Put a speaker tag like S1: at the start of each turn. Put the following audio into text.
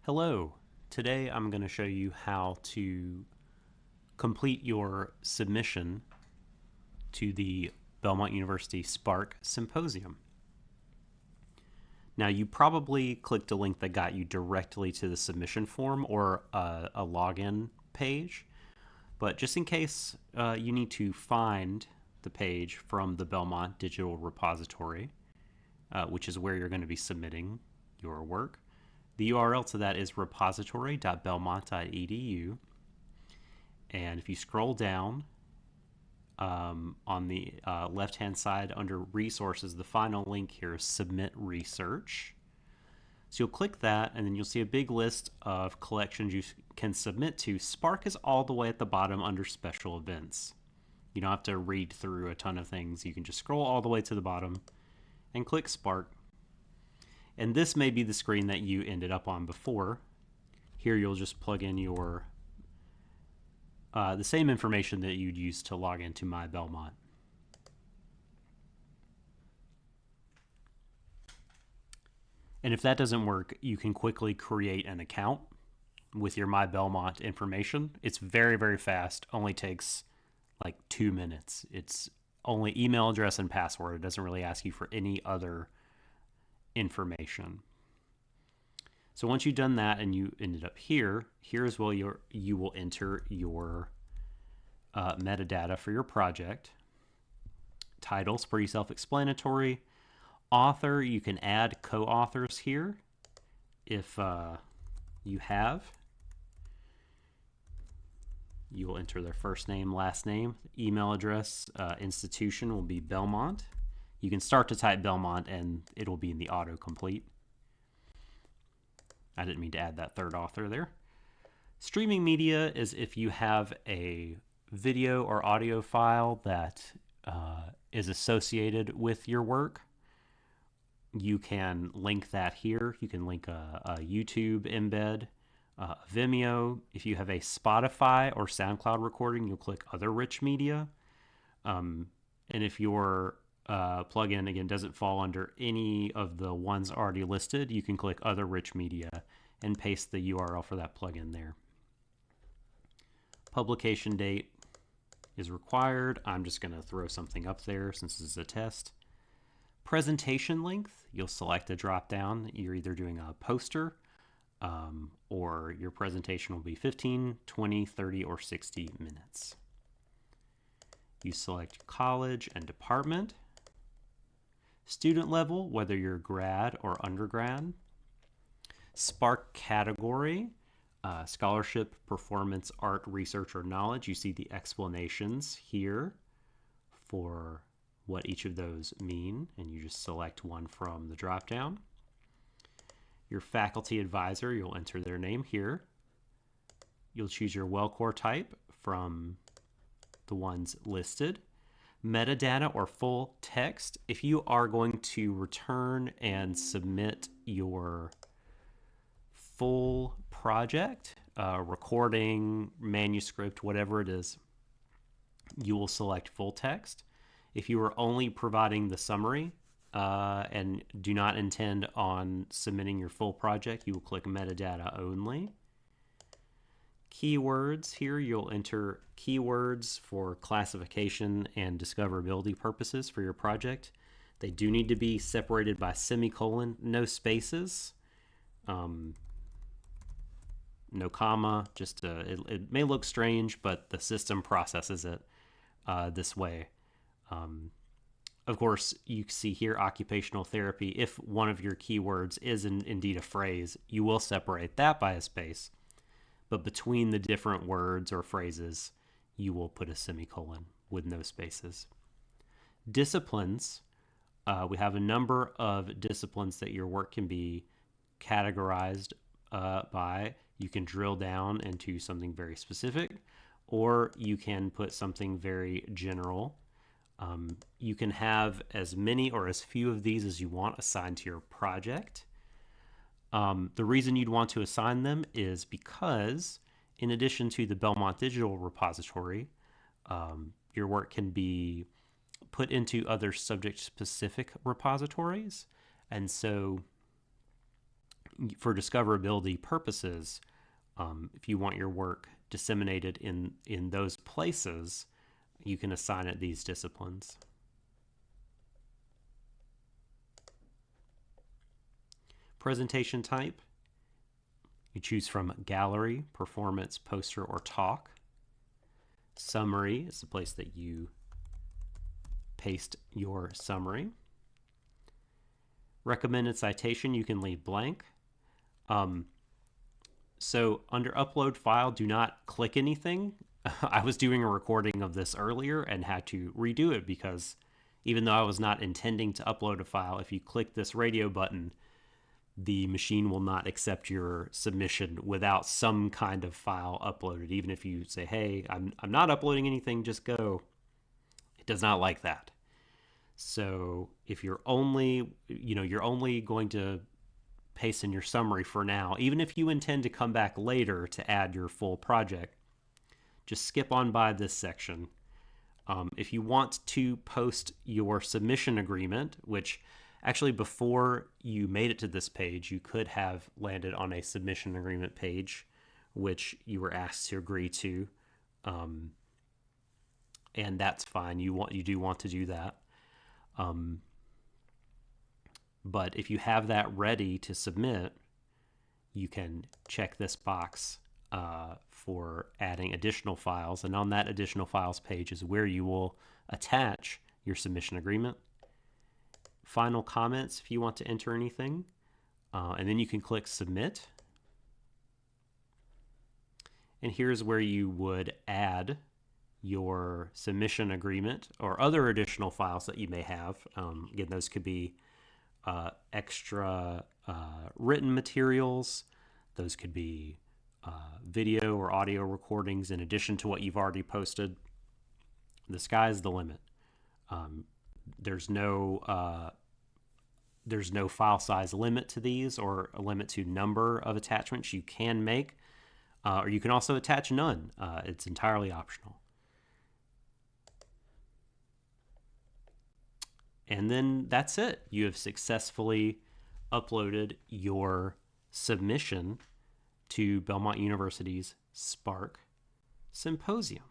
S1: Hello. Today I'm going to show you how to complete your submission to the Belmont University SPARK Symposium. Now, you probably clicked a link that got you directly to the submission form or a login page, but just in case you need to find the page from the Belmont Digital Repository, which is where you're going to be submitting your work. The URL to that is repository.belmont.edu. And if you scroll down on the left-hand side under resources, the final link here is submit research. So you'll click that, and then you'll see a big list of collections you can submit to. Spark is all the way at the bottom under special events. You don't have to read through a ton of things. You can just scroll all the way to the bottom and click Spark. And this may be the screen that you ended up on before. Here you'll just plug in your the same information that you'd use to log into My Belmont. And if that doesn't work, you can quickly create an account with your My Belmont information. It's very, very fast. Only takes like 2 minutes. It's only email address and password. It doesn't really ask you for any other information. So once you've done that and you ended up here, here's where you will enter your metadata for your project. Title's pretty self-explanatory. Author, you can add co-authors here if you have. You will enter their first name, last name, email address, institution will be Belmont. You can start to type Belmont and it will be in the autocomplete. I didn't mean to add that third author there. Streaming media is if you have a video or audio file that is associated with your work. You can link that here. You can link a YouTube embed, Vimeo. If you have a Spotify or SoundCloud recording, you'll click Other Rich Media. And if your plugin, again, doesn't fall under any of the ones already listed, you can click Other Rich Media and paste the URL for that plugin there. Publication date is required. I'm just going to throw something up there since this is a test. Presentation length, you'll select a drop down. You're either doing a poster or your presentation will be 15, 20, 30, or 60 minutes. You select college and department. Student level, whether you're grad or undergrad. Spark category, scholarship, performance, art, research, or knowledge. You see the explanations here for what each of those mean, and you just select one from the drop-down. Your faculty advisor, you'll enter their name here. You'll choose your WellCore type from the ones listed. Metadata or full text. If you are going to return and submit your full project, recording, manuscript, whatever it is, you will select full text. If you are only providing the summary and do not intend on submitting your full project, you will click metadata only. Keywords, here you'll enter keywords for classification and discoverability purposes for your project. They do need to be separated by semicolon, no spaces, no comma. Just it may look strange, but the system processes it this way. Of course, you see here occupational therapy. If one of your keywords is indeed a phrase, you will separate that by a space. But between the different words or phrases, you will put a semicolon with no spaces. Disciplines, we have a number of disciplines that your work can be categorized by. You can drill down into something very specific, or you can put something very general. You can have as many or as few of these as you want assigned to your project. The reason you'd want to assign them is because, in addition to the Belmont Digital Repository, your work can be put into other subject-specific repositories. And so for discoverability purposes, if you want your work disseminated in those places, you can assign it these disciplines. Presentation type, you choose from gallery, performance, poster, or talk. Summary is the place that you paste your summary. Recommended citation, you can leave blank. So under upload file, do not click anything. I was doing a recording of this earlier and had to redo it because even though I was not intending to upload a file, if you click this radio button, the machine will not accept your submission without some kind of file uploaded. Even if you say, hey, I'm not uploading anything, just go. It does not like that. So if you're only going to paste in your summary for now, even if you intend to come back later to add your full project, just skip on by this section. If you want to post your submission agreement, which actually before you made it to this page, you could have landed on a submission agreement page, which you were asked to agree to, and that's fine. You do want to do that. But if you have that ready to submit, you can check this box for adding additional files. And on that additional files page is where you will attach your submission agreement. Final comments if you want to enter anything. And then you can click submit. And here's where you would add your submission agreement or other additional files that you may have. Again, those could be extra written materials. Those could be video or audio recordings in addition to what you've already posted. The sky's the limit. There's no file size limit to these or a limit to number of attachments you can make, or you can also attach none. It's entirely optional. And then that's it. You have successfully uploaded your submission to Belmont University's SPARK Symposium.